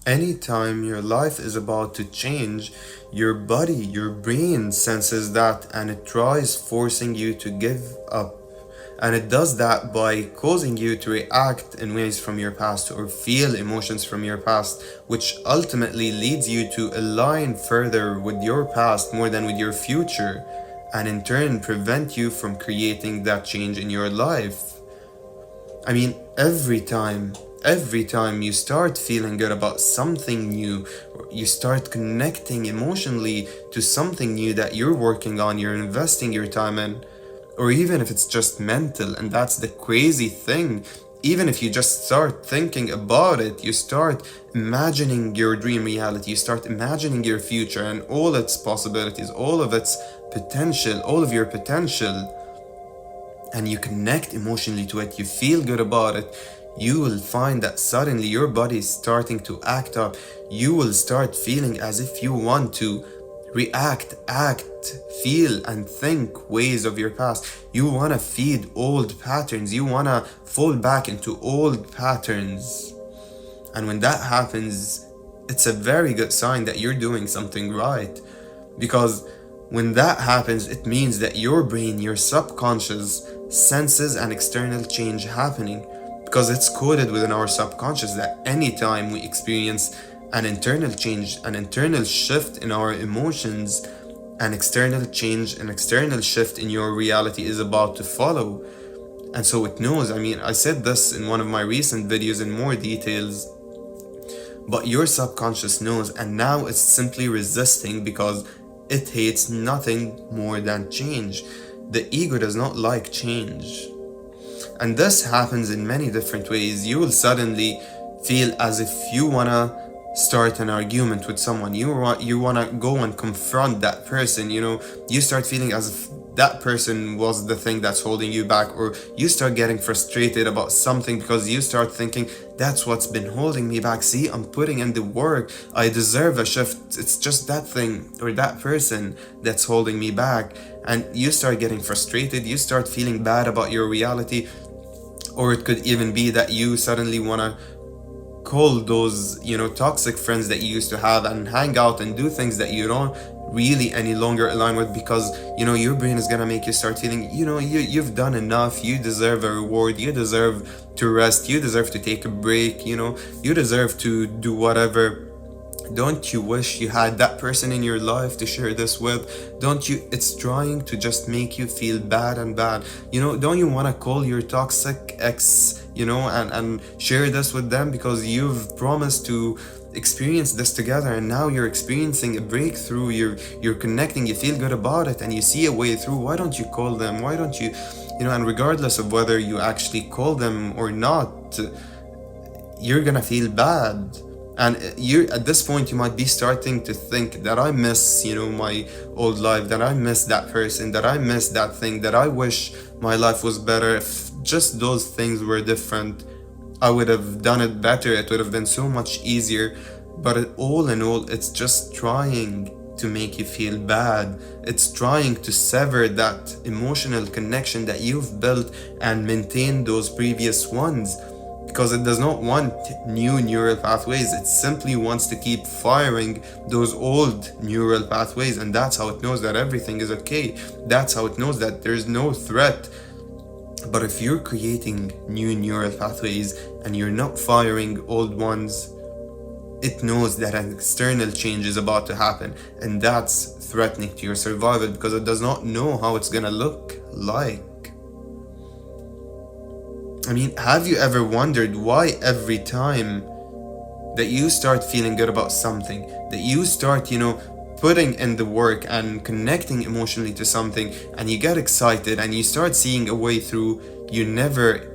Anytime your life is about to change, your body, your brain senses that and it tries forcing you to give up. And it does that by causing you to react in ways from your past or feel emotions from your past, which ultimately leads you to align further with your past more than with your future, and in turn prevent you from creating that change in your life. I mean, every time you start feeling good about something new, or you start connecting emotionally to something new that you're working on, you're investing your time in, or even if it's just mental, and that's the crazy thing. Even if you just start thinking about it, you start imagining your dream reality, you start imagining your future and all its possibilities, all of its potential, all of your potential, and you connect emotionally to it, you feel good about it, you will find that suddenly your body is starting to act up. You will start feeling as if you want to react, act, feel, and think ways of your past. You want to feed old patterns, you want to fall back into old patterns. And when that happens, it's a very good sign that you're doing something right. Because when that happens, it means that your brain, your subconscious, senses an external change happening. Because it's coded within our subconscious that anytime we experience an internal change, an internal shift in our emotions, an external change, an external shift in your reality is about to follow. And so it knows. I mean, I said this in one of my recent videos in more details, but your subconscious knows, and now it's simply resisting because it hates nothing more than change. The ego does not like change. And this happens in many different ways. You will suddenly feel as if you wanna start an argument with someone. You wanna go and confront that person. You start feeling as if that person was the thing that's holding you back, or you start getting frustrated about something because you start thinking, that's what's been holding me back. See, I'm putting in the work, I deserve a shift, it's just that thing or that person that's holding me back. And you start getting frustrated, you start feeling bad about your reality. Or it could even be that you suddenly want to call those toxic friends that you used to have and hang out and do things that you don't really any longer align with, because your brain is gonna make you start feeling you've done enough, you deserve a reward, you deserve to rest, you deserve to take a break, you deserve to do whatever. Don't you wish you had that person in your life to share this with? Don't you? It's trying to just make you feel bad and bad. Don't you want to call your toxic ex, and share this with them because you've promised to experience this together, and now you're experiencing a breakthrough, you're connecting, you feel good about it, and you see a way through. Why don't you call them? Why don't you, and regardless of whether you actually call them or not, you're gonna feel bad. And you at this point you might be starting to think that I miss my old life, that I miss that person, that I miss that thing, that I wish my life was better. If just those things were different, I would have done it better, it would have been so much easier. But all in all, it's just trying to make you feel bad. It's trying to sever that emotional connection that you've built and maintain those previous ones, because it does not want new neural pathways. It simply wants to keep firing those old neural pathways, and that's how it knows that everything is okay. That's how it knows that there's no threat. But if you're creating new neural pathways and you're not firing old ones, it knows that an external change is about to happen, and that's threatening to your survival because it does not know how it's gonna look like. I mean, have you ever wondered why every time that you start feeling good about something, that you start, putting in the work and connecting emotionally to something, and you get excited and you start seeing a way through, you never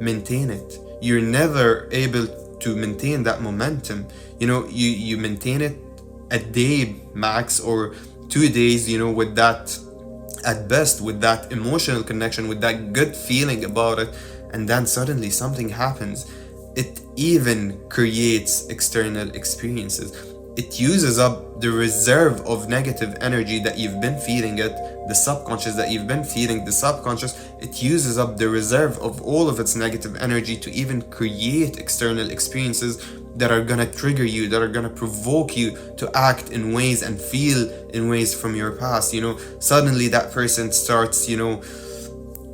maintain it? You're never able to maintain that momentum. You maintain it a day max or 2 days, with that, at best, with that emotional connection, with that good feeling about it, and then suddenly something happens. It even creates external experiences. it uses up the reserve of negative energy that you've been feeding it, the subconscious that you've been feeding the subconscious. It uses up the reserve of all of its negative energy to even create external experiences that are gonna trigger you, that are gonna provoke you to act in ways and feel in ways from your past. Suddenly that person starts,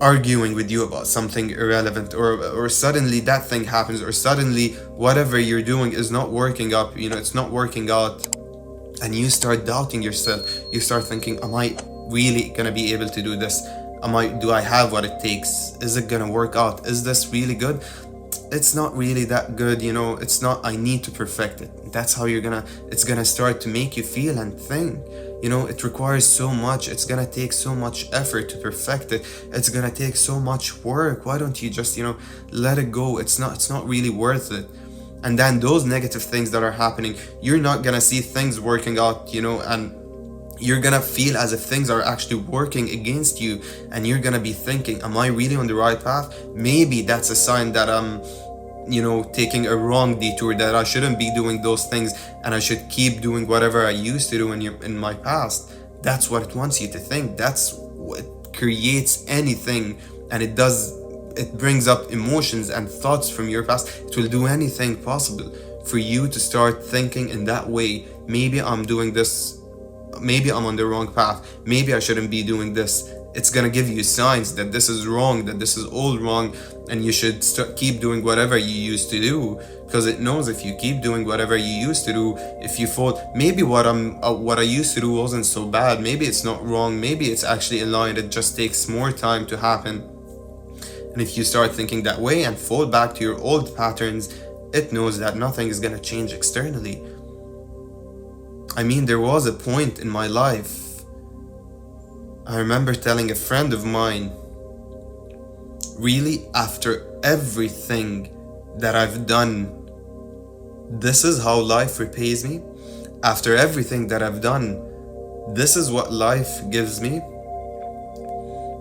arguing with you about something irrelevant, or suddenly that thing happens, or suddenly whatever you're doing is not working up, it's not working out, and you start doubting yourself. You start thinking, am I really gonna be able to do this? Do I have what it takes? Is it gonna work out? Is this really good? It's not really that good, it's not. I need to perfect it. That's how it's gonna start to make you feel and think. It requires so much. It's gonna take so much effort to perfect it. It's gonna take so much work. Why don't you just, let it go? It's not really worth it. And then those negative things that are happening, you're not gonna see things working out, and you're gonna feel as if things are actually working against you, and you're gonna be thinking, am I really on the right path? Maybe that's a sign that I'm taking a wrong detour, that I shouldn't be doing those things, and I should keep doing whatever I used to do in my past. That's what it wants you to think. That's what creates anything, and it brings up emotions and thoughts from your past. It will do anything possible for you to start thinking in that way. Maybe I'm doing this, maybe I'm on the wrong path, maybe I shouldn't be doing this. It's gonna give you signs that this is wrong, that this is all wrong, and you should keep doing whatever you used to do, because it knows if you keep doing whatever you used to do, if you fall, maybe what I used to do wasn't so bad, maybe it's not wrong, maybe it's actually aligned, it just takes more time to happen. And if you start thinking that way and fall back to your old patterns, it knows that nothing is gonna change externally. I mean, there was a point in my life, I remember telling a friend of mine, really, after everything that I've done, this is how life repays me. After everything that I've done, this is what life gives me.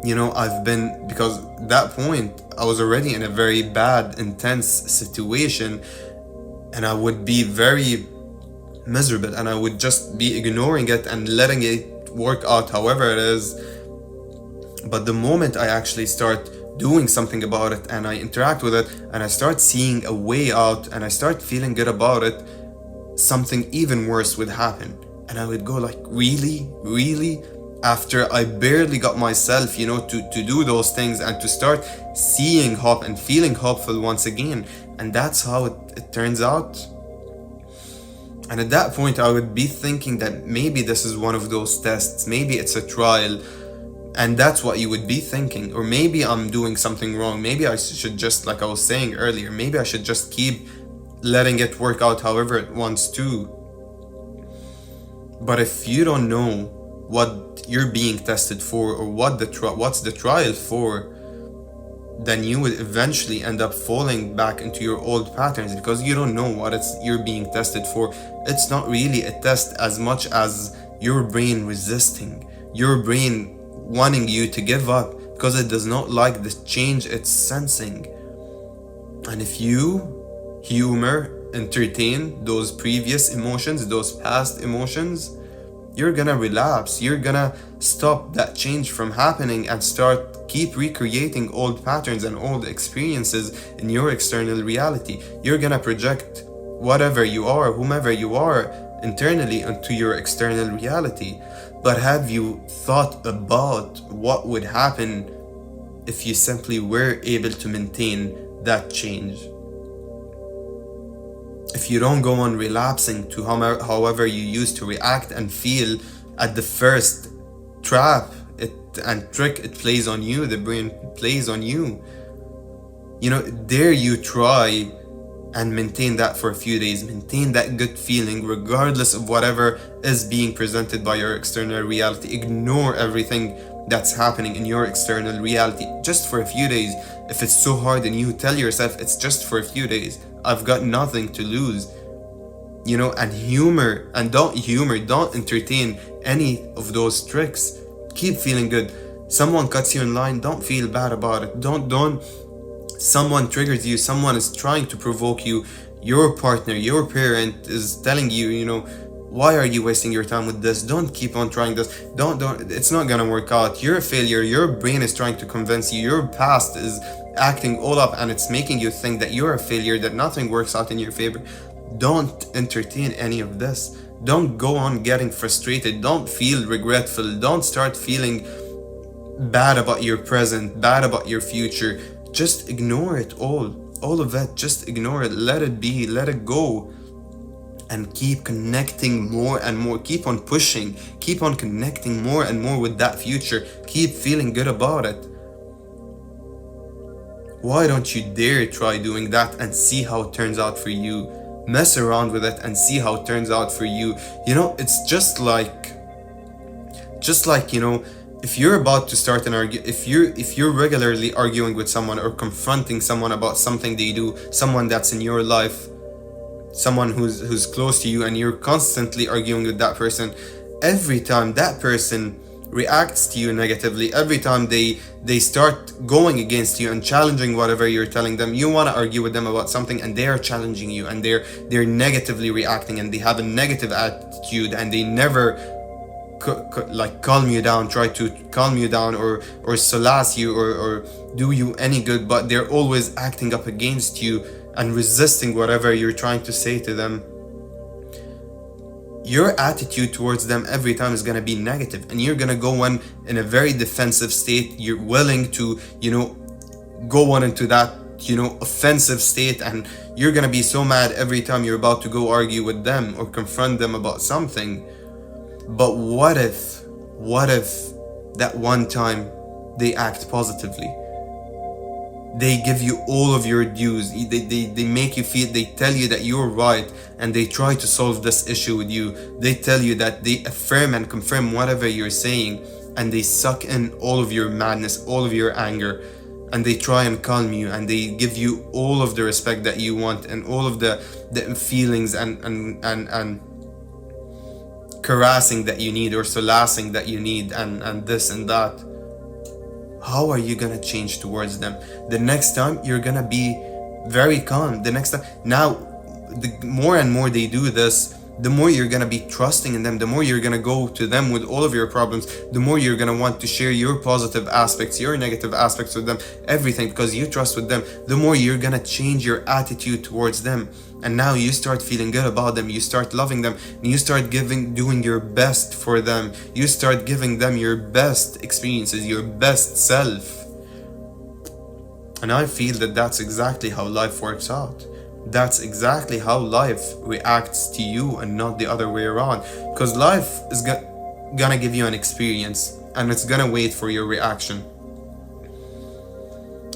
Because at that point, I was already in a very bad, intense situation, and I would be very miserable, and I would just be ignoring it and letting it work out however it is. But the moment I actually start doing something about it, and I interact with it, and I start seeing a way out, and I start feeling good about it, something even worse would happen. And I would go like, really? After I barely got myself, to do those things, and to start seeing hope and feeling hopeful once again. And that's how it turns out. And at that point, I would be thinking that maybe this is one of those tests, maybe it's a trial, and that's what you would be thinking. Or maybe I'm doing something wrong, maybe I should just, like I was saying earlier, maybe I should just keep letting it work out however it wants to. But if you don't know what you're being tested for, or what's the trial for, then you would eventually end up falling back into your old patterns, because you don't know what you're being tested for. It's not really a test as much as your brain resisting, your brain wanting you to give up, because it does not like the change it's sensing. And if you entertain those previous emotions, those past emotions, you're gonna relapse. You're gonna stop that change from happening and keep recreating old patterns and old experiences in your external reality. You're gonna project whatever you are, whomever you are, internally onto your external reality. But have you thought about what would happen if you simply were able to maintain that change? If you don't go on relapsing to however you used to react and feel at the first trap and trick it plays on you, the brain plays on you, dare you try and maintain that for a few days, maintain that good feeling regardless of whatever is being presented by your external reality. Ignore everything that's happening in your external reality just for a few days. If it's so hard and you tell yourself it's just for a few days, I've got nothing to lose, and don't entertain any of those tricks. Keep feeling good. Someone cuts you in line, don't feel bad about it. Don't someone triggers you, someone is trying to provoke you, your partner, your parent is telling you, Why are you wasting your time with this? Don't keep on trying this. Don't, it's not gonna work out. You're a failure. Your brain is trying to convince you. Your past is acting all up and it's making you think that you're a failure, that nothing works out in your favor. Don't entertain any of this. Don't go on getting frustrated. Don't feel regretful. Don't start feeling bad about your present, bad about your future. Just ignore it all of it. Just ignore it. Let it be. Let it go. And keep connecting more and more. Keep on pushing. Keep on connecting more and more with that future. Keep feeling good about it. Why don't you dare try doing that and see how it turns out for you? Mess around with it and see how it turns out for you. You know, it's just like, you know, if you're about to start an argument, if you're regularly arguing with someone or confronting someone about something they do, someone that's in your life, someone who's close to you, and you're constantly arguing with that person, every time that person reacts to you negatively, every time they start going against you and challenging whatever you're telling them, you want to argue with them about something and they are challenging you and they're negatively reacting and they have a negative attitude and they never like calm you down, try to calm you down or solace you or do you any good, but they're always acting up against you and resisting whatever you're trying to say to them. Your attitude towards them every time is going to be negative, and you're going to go on in a very defensive state. You're willing to, you know, go on into that, you know, offensive state, and you're going to be so mad every time you're about to go argue with them or confront them about something. But what if that one time they act positively? They give you all of your dues. They make you feel, they tell you that you're right and they try to solve this issue with you. They tell you that they affirm and confirm whatever you're saying, and they suck in all of your madness, all of your anger, and they try and calm you and they give you all of the respect that you want and all of the feelings and caressing that you need or solacing that you need and this and that. How are you gonna change towards them? The next time you're gonna be very calm. The next time, now, the more and more they do this, the more you're gonna be trusting in them, the more you're gonna go to them with all of your problems, the more you're gonna want to share your positive aspects, your negative aspects with them, everything, because you trust with them, the more you're gonna change your attitude towards them. And now you start feeling good about them, you start loving them, and you start doing your best for them. You start giving them your best experiences, your best self. And I feel that that's exactly how life works out. That's exactly how life reacts to you and not the other way around. Because life is gonna give you an experience and it's gonna wait for your reaction.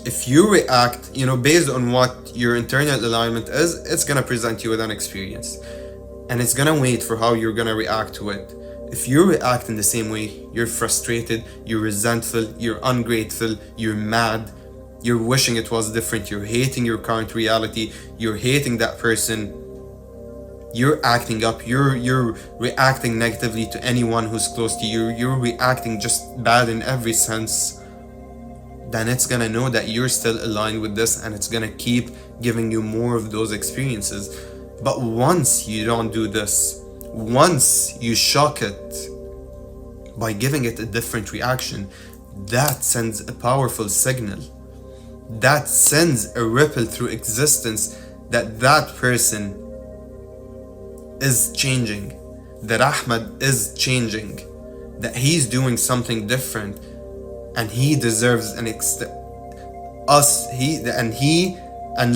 If you react, you know, based on what your internal alignment is, it's gonna present you with an experience. And it's gonna wait for how you're gonna react to it. If you react in the same way, you're frustrated, you're resentful, you're ungrateful, you're mad, you're wishing it was different, you're hating your current reality, you're hating that person, you're acting up, you're reacting negatively to anyone who's close to you, you're reacting just bad in every sense, then it's gonna know that you're still aligned with this and it's gonna keep giving you more of those experiences. But once you don't do this, once you shock it by giving it a different reaction, that sends a powerful signal. That sends a ripple through existence that that person is changing, that Ahmed is changing, that he's doing something different, and he deserves and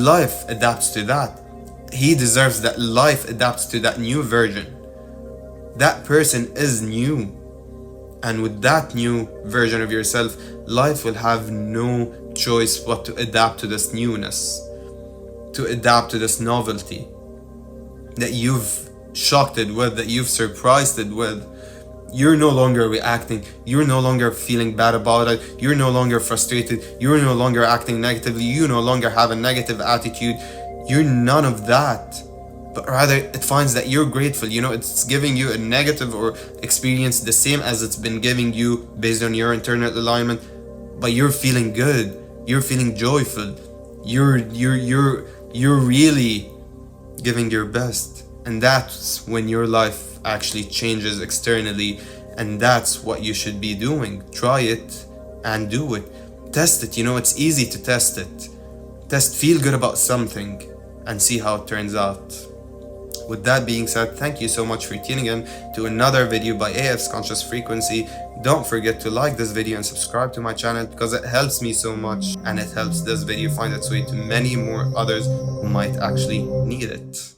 life adapts to that. He deserves that life adapts to that new version. That person is new, and with that new version of yourself, life will have no choice but to adapt to this newness, to adapt to this novelty that you've shocked it with, that you've surprised it with. You're no longer reacting, you're no longer feeling bad about it, you're no longer frustrated, you're no longer acting negatively, you no longer have a negative attitude, you're none of that. But rather it finds that you're grateful, you know, it's giving you a negative or experience the same as it's been giving you based on your internal alignment, but you're feeling good, you're feeling joyful, you're really giving your best, and that's when your life actually changes externally, and that's what you should be doing. Try it and do it. Test it. It's easy to test it. Feel good about something and see how it turns out. With that being said, thank you so much for tuning in to another video by AfsConsciousFrequency. Don't forget to like this video and subscribe to my channel, because it helps me so much and it helps this video find its way to many more others who might actually need it.